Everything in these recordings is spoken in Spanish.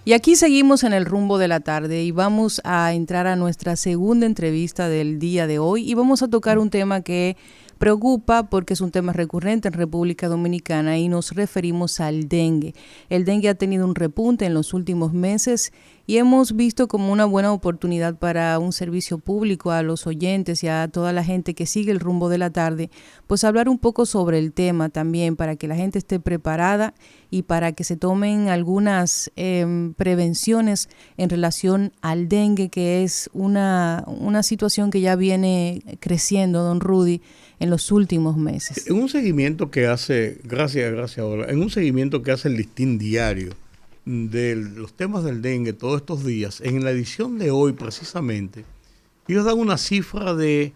Y aquí seguimos en el rumbo de la tarde y vamos a entrar a nuestra segunda entrevista del día de hoy y vamos a tocar un tema que preocupa porque es un tema recurrente en República Dominicana y nos referimos al dengue. El dengue ha tenido un repunte en los últimos meses y hemos visto como una buena oportunidad para un servicio público a los oyentes y a toda la gente que sigue el rumbo de la tarde, pues hablar un poco sobre el tema también para que la gente esté preparada y para que se tomen algunas prevenciones en relación al dengue, que es una situación que ya viene creciendo, don Rudy, en los últimos meses. En un seguimiento que hace, gracias, Ola, en un seguimiento que hace el Listín Diario de los temas del dengue todos estos días, en la edición de hoy precisamente, ellos dan una cifra de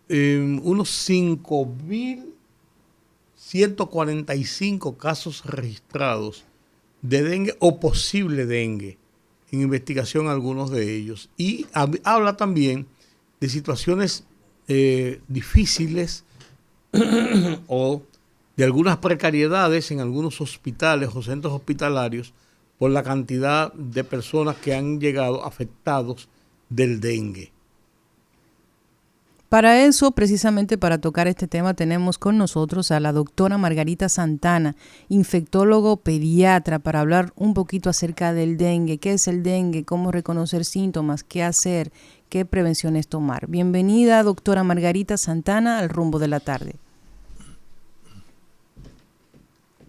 unos 5.145 casos registrados de dengue o posible dengue, en investigación algunos de ellos. Y habla también de situaciones difíciles o de algunas precariedades en algunos hospitales o centros hospitalarios por la cantidad de personas que han llegado afectados del dengue. Para eso, precisamente para tocar este tema, tenemos con nosotros a la doctora Margarita Santana, infectólogo pediatra, para hablar un poquito acerca del dengue, qué es el dengue, cómo reconocer síntomas, qué hacer, qué prevenciones tomar. Bienvenida, doctora Margarita Santana, al rumbo de la tarde.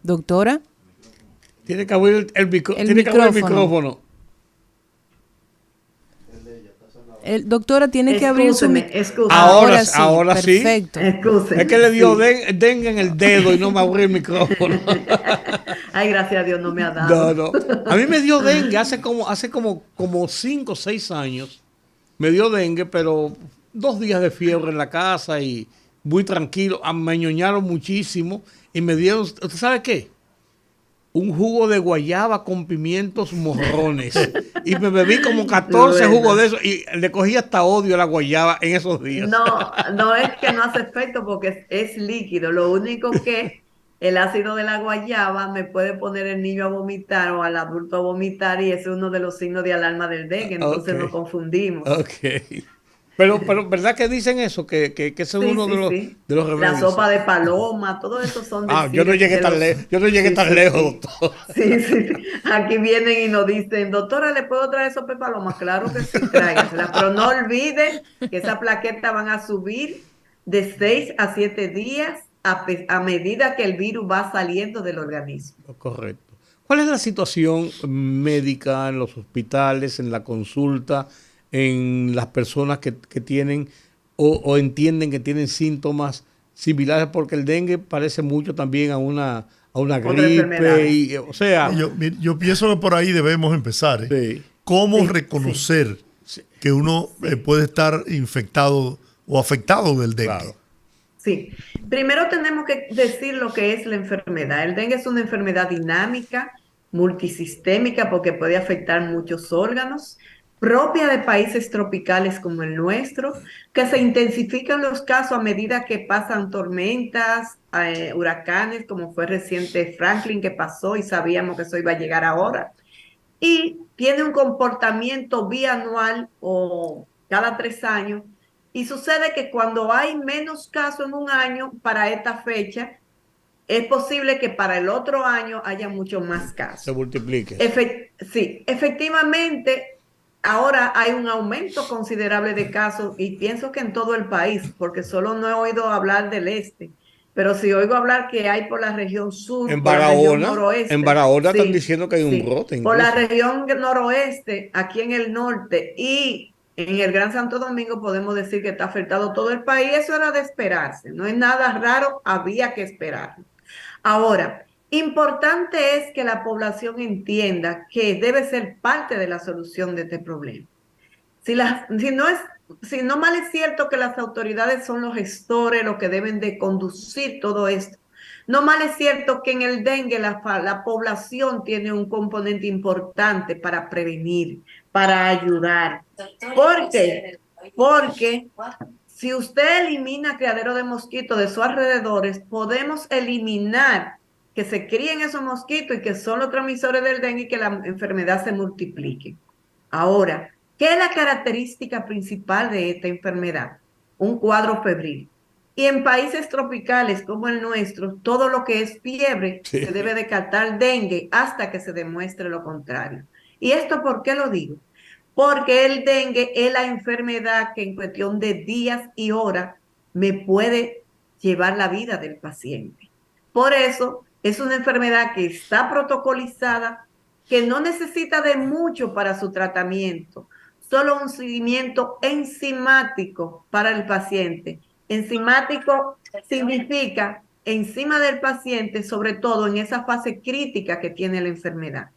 Doctora. Tiene que abrir el micrófono. Doctora, tiene que abrir su micrófono. Ahora sí. Perfecto. Es que le dio dengue en el dedo y no me abrió el micrófono. Ay, gracias a Dios no me ha dado. No. A mí me dio dengue hace como 5 o 6 años. Me dio dengue, pero 2 días de fiebre en la casa y muy tranquilo. Me ñoñaron muchísimo y me dieron, ¿usted sabe qué? Un jugo de guayaba con pimientos morrones. Y me bebí como 14 jugos de eso. Y le cogí hasta odio a la guayaba en esos días. No es que no hace efecto porque es líquido. Lo único que el ácido de la guayaba me puede poner el niño a vomitar o al adulto a vomitar y ese es uno de los signos de alarma del dengue. Entonces nos confundimos. Ok. Pero ¿verdad que dicen eso? Que ese es uno de los remedios. La sopa de paloma, todo eso son de yo no llegué tan lejos, doctor. Sí. Aquí vienen y nos dicen, doctora, ¿le puedo traer sopa de paloma? Claro que sí, tráigasela. Pero no olviden que esa plaqueta van a subir de 6 a 7 días a medida que el virus va saliendo del organismo. Correcto. ¿Cuál es la situación médica en los hospitales, en la consulta, en las personas que tienen o entienden que tienen síntomas similares? Porque el dengue parece mucho también a una gripe. O sea, yo pienso que por ahí debemos empezar. Sí. ¿Cómo reconocer que uno puede estar infectado o afectado del dengue? Claro. Sí, primero tenemos que decir lo que es la enfermedad. El dengue es una enfermedad dinámica, multisistémica, porque puede afectar muchos órganos, propia de países tropicales como el nuestro, que se intensifican los casos a medida que pasan tormentas, huracanes, como fue reciente Franklin que pasó y sabíamos que eso iba a llegar ahora. Y tiene un comportamiento bianual o cada 3 años. Y sucede que cuando hay menos casos en un año para esta fecha, es posible que para el otro año haya mucho más casos. Se multiplique. Sí, efectivamente, ahora hay un aumento considerable de casos y pienso que en todo el país, porque solo no he oído hablar del este. Pero si oigo hablar que hay por la región sur, en por la región Barahona, noroeste. En Barahona están diciendo que hay un brote. Por la región noroeste, aquí en el norte y en el Gran Santo Domingo podemos decir que está afectado todo el país. Eso era de esperarse, no es nada raro, había que esperarlo. Ahora, importante es que la población entienda que debe ser parte de la solución de este problema. Si no mal es cierto que las autoridades son los gestores, los que deben de conducir todo esto, no mal es cierto que en el dengue la población tiene un componente importante para prevenir, para ayudar. ¿Por qué? Porque si usted elimina criadero de mosquitos de sus alrededores, podemos eliminar que se críen esos mosquitos y que son los transmisores del dengue y que la enfermedad se multiplique. Ahora, ¿qué es la característica principal de esta enfermedad? Un cuadro febril. Y en países tropicales como el nuestro, todo lo que es fiebre Sí. se debe descartar dengue hasta que se demuestre lo contrario. ¿Y esto por qué lo digo? Porque el dengue es la enfermedad que en cuestión de días y horas me puede llevar la vida del paciente. Por eso es una enfermedad que está protocolizada, que no necesita de mucho para su tratamiento, solo un seguimiento enzimático para el paciente. Enzimático significa encima del paciente, sobre todo en esa fase crítica que tiene la enfermedad.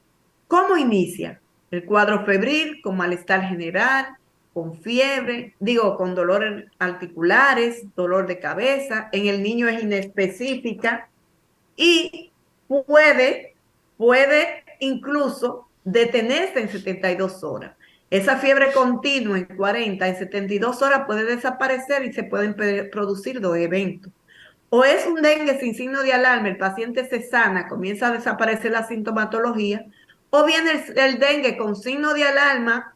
¿Cómo inicia? El cuadro febril con malestar general, con fiebre, con dolores articulares, dolor de cabeza. En el niño es inespecífica y puede incluso detenerse en 72 horas. Esa fiebre continua en 40, en 72 horas puede desaparecer y se pueden producir dos eventos. O es un dengue sin signo de alarma, el paciente se sana, comienza a desaparecer la sintomatología, o bien el dengue con signo de alarma,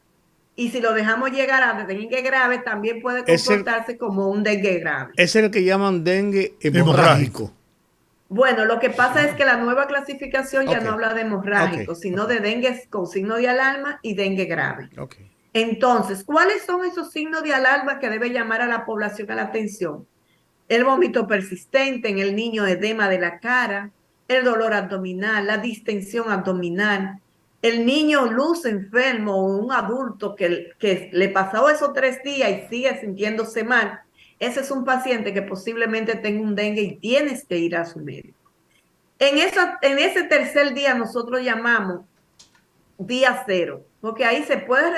y si lo dejamos llegar a dengue grave, también puede comportarse como un dengue grave. Es el que llaman dengue hemorrágico. Bueno, lo que pasa es que la nueva clasificación ya no habla de hemorrágico, sino de dengue con signo de alarma y dengue grave. Entonces, ¿cuáles son esos signos de alarma que debe llamar a la población a la atención? El vómito persistente en el niño, edema de la cara, el dolor abdominal, la distensión abdominal, el niño luce enfermo o un adulto que le pasó esos 3 días y sigue sintiéndose mal. Ese es un paciente que posiblemente tenga un dengue y tienes que ir a su médico. En ese tercer día nosotros llamamos día 0, porque ahí se puede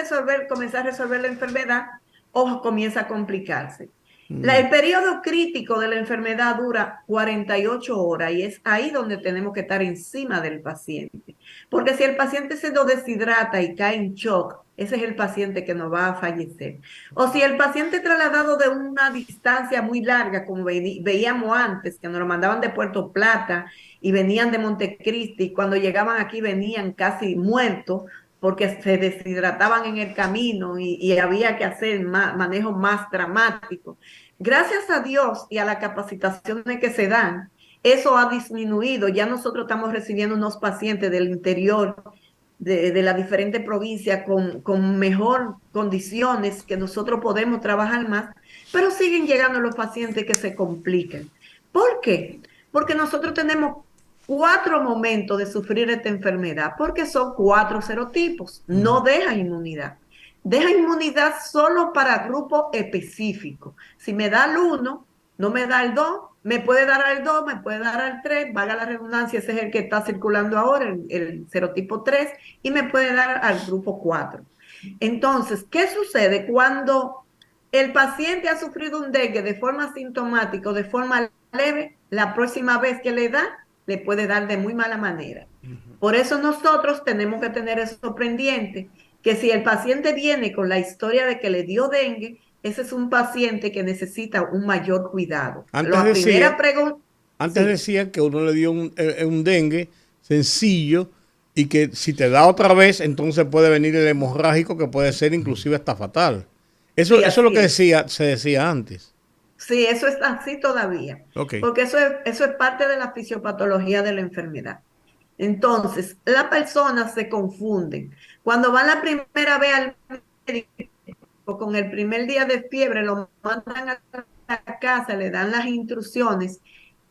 comenzar a resolver la enfermedad o comienza a complicarse. El periodo crítico de la enfermedad dura 48 horas y es ahí donde tenemos que estar encima del paciente. Porque si el paciente se lo deshidrata y cae en shock, ese es el paciente que nos va a fallecer. O si el paciente es trasladado de una distancia muy larga, como veíamos antes, que nos lo mandaban de Puerto Plata y venían de Montecristi, y cuando llegaban aquí venían casi muertos, porque se deshidrataban en el camino y había que hacer manejo más dramático. Gracias a Dios y a las capacitaciones que se dan, eso ha disminuido. Ya nosotros estamos recibiendo unos pacientes del interior de las diferentes provincias con mejor condiciones que nosotros podemos trabajar más, pero siguen llegando los pacientes que se complican. ¿Por qué? Porque nosotros tenemos 4 momentos de sufrir esta enfermedad, porque son 4 serotipos, no deja inmunidad. Deja inmunidad solo para grupos específicos. Si me da el 1, no me da el 2, me puede dar al 2, me puede dar al 3, valga la redundancia, ese es el que está circulando ahora, el serotipo 3, y me puede dar al grupo 4. Entonces, ¿qué sucede cuando el paciente ha sufrido un dengue de forma sintomática o de forma leve? La próxima vez que le da, le puede dar de muy mala manera. Por eso nosotros tenemos que tener eso pendiente, que si el paciente viene con la historia de que le dio dengue, ese es un paciente que necesita un mayor cuidado. Antes decía que uno le dio un dengue sencillo y que si te da otra vez, entonces puede venir el hemorrágico, que puede ser inclusive hasta fatal. Eso es lo que se decía antes. Sí, eso es así todavía. Porque eso es parte de la fisiopatología de la enfermedad. Entonces, las personas se confunden. Cuando van la primera vez al médico, con el primer día de fiebre, lo mandan a la casa, le dan las instrucciones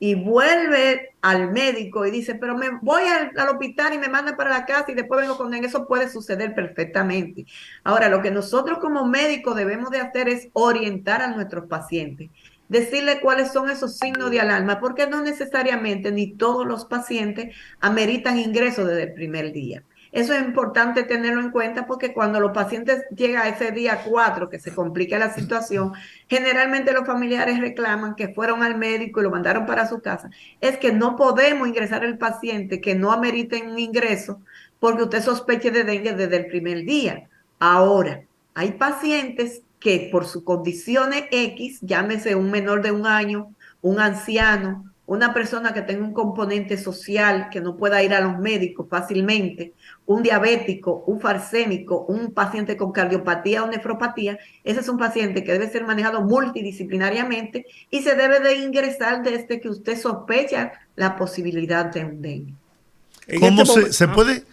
y vuelve al médico y dice, pero me voy al hospital y me mandan para la casa y después vengo con él. Eso puede suceder perfectamente. Ahora, lo que nosotros como médicos debemos de hacer es orientar a nuestros pacientes, decirle cuáles son esos signos de alarma, porque no necesariamente ni todos los pacientes ameritan ingreso desde el primer día. Eso es importante tenerlo en cuenta porque cuando los pacientes llegan a ese día 4, que se complica la situación, generalmente los familiares reclaman que fueron al médico y lo mandaron para su casa. Es que no podemos ingresar al paciente que no ameriten un ingreso porque usted sospeche de dengue desde el primer día. Ahora, hay pacientes que por sus condiciones X, llámese un menor de 1 año, un anciano, una persona que tenga un componente social, que no pueda ir a los médicos fácilmente, un diabético, un falsémico, un paciente con cardiopatía o nefropatía, ese es un paciente que debe ser manejado multidisciplinariamente y se debe de ingresar desde que usted sospecha la posibilidad de un dengue. ¿Cómo se puede,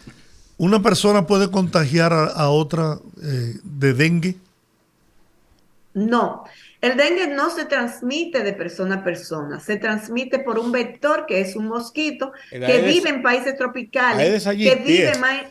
una persona puede contagiar a otra de dengue? No, el dengue no se transmite de persona a persona, se transmite por un vector que es un mosquito que vive en países tropicales, que vive más...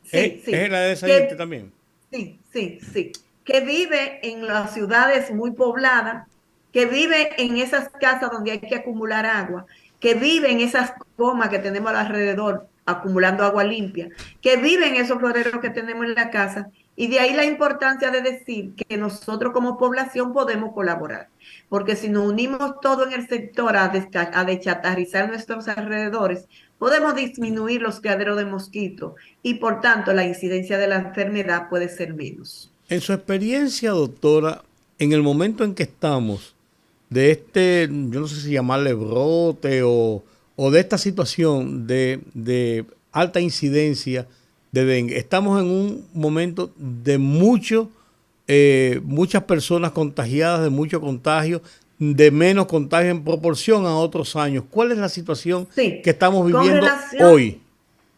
Sí, sí. ¿Es la de Sayite también? Sí, sí, sí. Que vive en las ciudades muy pobladas, que vive en esas casas donde hay que acumular agua, que vive en esas comas que tenemos alrededor acumulando agua limpia, que vive en esos floreros que tenemos en la casa. Y de ahí la importancia de decir que nosotros como población podemos colaborar, porque si nos unimos todos en el sector a deschatarrizar nuestros alrededores, podemos disminuir los criaderos de mosquitos y por tanto la incidencia de la enfermedad puede ser menos. En su experiencia, doctora, en el momento en que estamos de yo no sé si llamarle brote o de esta situación de alta incidencia de dengue, estamos en un momento de muchas personas contagiadas, de mucho contagio, de menos contagio en proporción a otros años. ¿Cuál es la situación que estamos viviendo hoy?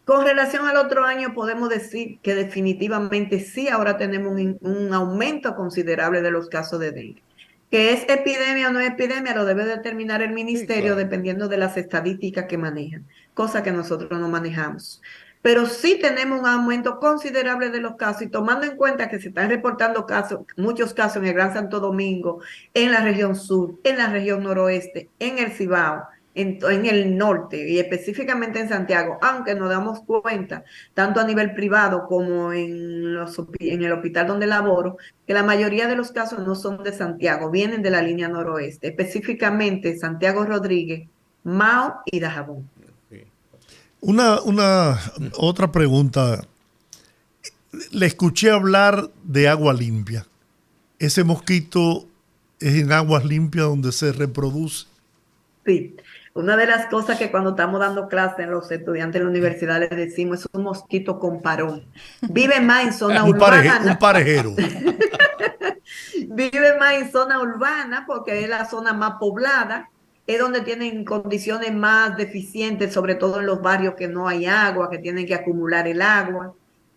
Con relación al otro año podemos decir que definitivamente sí, ahora tenemos un aumento considerable de los casos de dengue. Que es epidemia o no es epidemia lo debe determinar el ministerio, sí, claro, dependiendo de las estadísticas que manejan, cosa que nosotros no manejamos. Pero sí tenemos un aumento considerable de los casos y tomando en cuenta que se están reportando muchos casos en el Gran Santo Domingo, en la región sur, en la región noroeste, en el Cibao, en el norte y específicamente en Santiago, aunque nos damos cuenta, tanto a nivel privado como en el hospital donde laboro, que la mayoría de los casos no son de Santiago, vienen de la línea noroeste, específicamente Santiago Rodríguez, Mao y Dajabón. Una otra pregunta. Le escuché hablar de agua limpia. ¿Ese mosquito es en aguas limpias donde se reproduce? Sí. Una de las cosas que cuando estamos dando clases a los estudiantes de la universidad les decimos es un mosquito con parón. Vive más en zona urbana. Un parejero. Vive más en zona urbana porque es la zona más poblada, es donde tienen condiciones más deficientes, sobre todo en los barrios que no hay agua, que tienen que acumular el agua.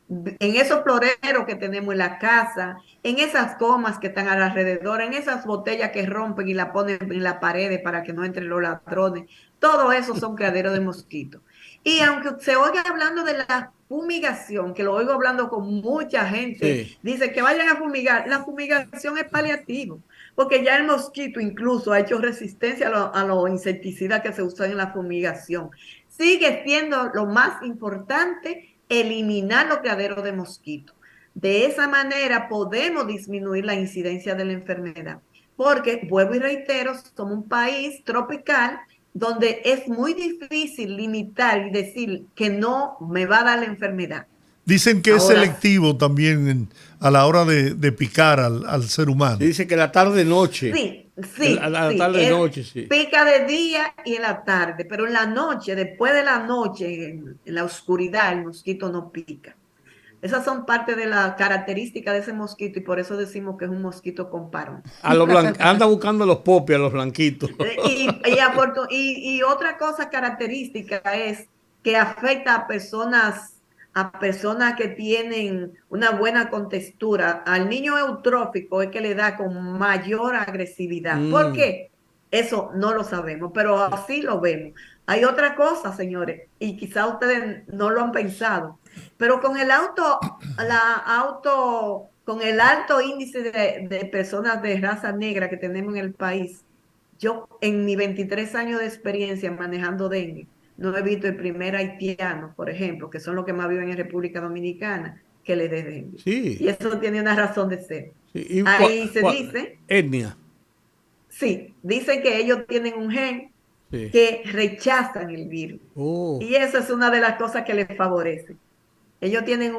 En esos floreros que tenemos en la casa, en esas comas que están alrededor, en esas botellas que rompen y la ponen en las paredes para que no entren los ladrones, todo eso son criaderos de mosquitos. Y aunque se oiga hablando de la fumigación, que lo oigo hablando con mucha gente, sí, dice que vayan a fumigar, la fumigación es paliativo, porque ya el mosquito incluso ha hecho resistencia a los insecticidas que se usan en la fumigación. Sigue siendo lo más importante eliminar los criaderos de mosquitos. De esa manera podemos disminuir la incidencia de la enfermedad. Porque, vuelvo y reitero, somos un país tropical donde es muy difícil limitar y decir que no me va a dar la enfermedad. Dicen que es selectivo también a la hora de picar al ser humano. Dice que la tarde-noche. Sí, sí. La tarde-noche, sí. Pica de día y en la tarde, pero en la noche, después de la noche, en la oscuridad, el mosquito no pica. Esas son parte de la característica de ese mosquito y por eso decimos que es un mosquito con parón. Anda buscando los popis a los blanquitos. Y otra cosa característica es que afecta a personas que tienen una buena contextura. Al niño eutrófico es que le da con mayor agresividad. ¿Por qué? Eso no lo sabemos, pero así lo vemos. Hay otra cosa, señores, y quizá ustedes no lo han pensado, pero con el con el alto índice de personas de raza negra que tenemos en el país, yo en mis 23 años de experiencia manejando dengue, no he visto el primer haitiano, por ejemplo, que son los que más viven en República Dominicana, que le dé dengue. Sí. Y eso tiene una razón de ser. Sí. Ahí se dice... Etnia. Sí, dicen que ellos tienen un gen que rechazan el virus. Y eso es una de las cosas que les favorece. Ellos tienen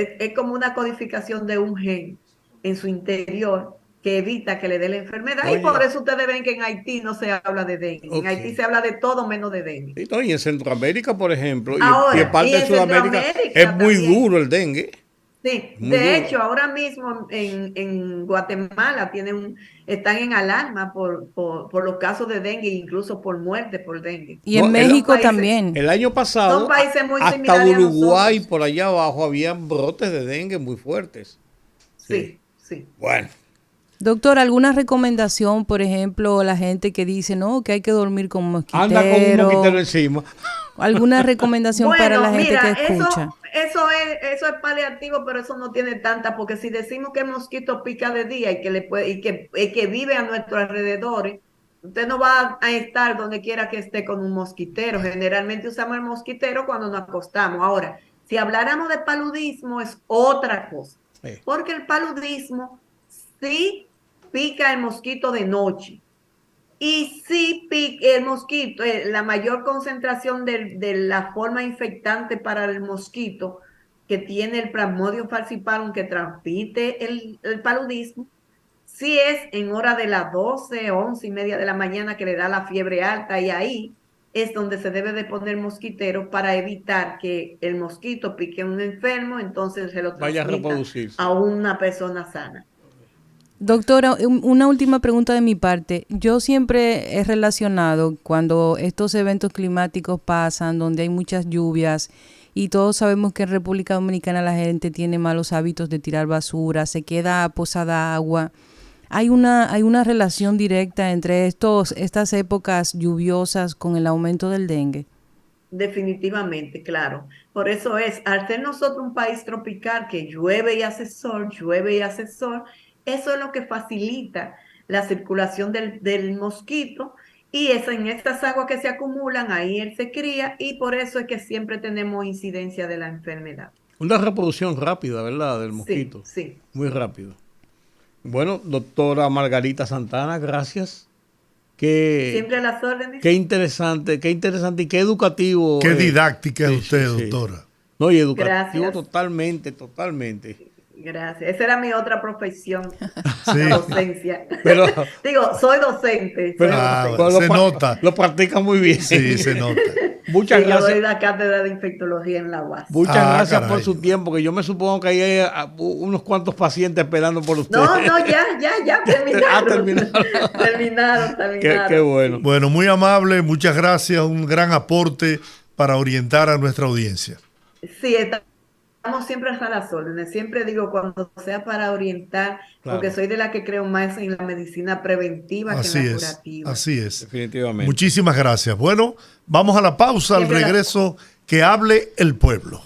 es como una codificación de un gen en su interior que evita que le dé la enfermedad. Oye. Y por eso ustedes ven que en Haití no se habla de dengue. Ok. En Haití se habla de todo menos de dengue. Sí, no, y en Centroamérica, por ejemplo, Ahora, y en parte y de en Sudamérica, Centroamérica es muy también. duro el dengue. Sí, Muy de duro. hecho, ahora mismo en Guatemala están en alarma por los casos de dengue, incluso por muerte por dengue. Y en No, México también. El año pasado, Son países muy hasta similares a Uruguay, nosotros. por allá abajo, había brotes de dengue muy fuertes. Sí, sí. Bueno, Doctor, ¿alguna recomendación, por ejemplo, la gente que dice, no, que hay que dormir con mosquitero? anda con un mosquitero encima. ¿Alguna recomendación para la gente mira, que escucha? eso es paliativo, pero eso no tiene tanta, porque si decimos que el mosquito pica de día y que vive a nuestros alrededores, usted no va a estar donde quiera que esté con un mosquitero. Generalmente usamos el mosquitero cuando nos acostamos. Ahora, si habláramos de paludismo, es otra cosa, Sí. porque el paludismo sí pica el mosquito de noche. Y sí, el mosquito, la mayor concentración de la forma infectante para el mosquito que tiene el Plasmodium falciparum que transmite el paludismo, sí es en hora de las 12, 11:30 de la mañana que le da la fiebre alta, y ahí es donde se debe de poner mosquitero para evitar que el mosquito pique a un enfermo, entonces se lo Vaya a transmita reproducirse. a una persona sana. Doctora, una última pregunta de mi parte. Yo siempre he relacionado cuando estos eventos climáticos pasan, donde hay muchas lluvias, y todos sabemos que en República Dominicana la gente tiene malos hábitos de tirar basura, se queda posada agua. ¿Hay una relación directa entre estas épocas lluviosas con el aumento del dengue? Definitivamente, claro. Por eso al ser nosotros un país tropical que llueve y hace sol, eso es lo que facilita la circulación del mosquito, y en estas aguas que se acumulan, ahí él se cría, y por eso es que siempre tenemos incidencia de la enfermedad. Una reproducción rápida, ¿verdad? Del Sí, mosquito. sí. Muy rápido. Bueno, doctora Margarita Santana, gracias. Siempre a las órdenes. Qué interesante y qué educativo. Qué didáctica sí, es usted, sí, sí. doctora. No, y educativo Gracias. totalmente. Gracias. Esa era mi otra profesión, Sí. la docencia. Pero, Digo, soy docente. pero, Ah, se nota. Lo practica muy bien. Sí, se nota. Muchas Sí, yo gracias. doy la cátedra de infectología en la UAS. Muchas gracias por caray. su tiempo, que yo me supongo que hay unos cuantos pacientes esperando por usted. No, ya, terminaron. terminaron. Terminaron. Qué bueno. Bueno, muy amable, muchas gracias, un gran aporte para orientar a nuestra audiencia. Sí, estamos siempre a las órdenes. Siempre digo, cuando sea para orientar, Claro. porque soy de la que creo más en la medicina preventiva que Así en la es, curativa. así es. Definitivamente. Muchísimas gracias. Bueno, vamos a la pausa, al Siempre regreso, que hable el pueblo.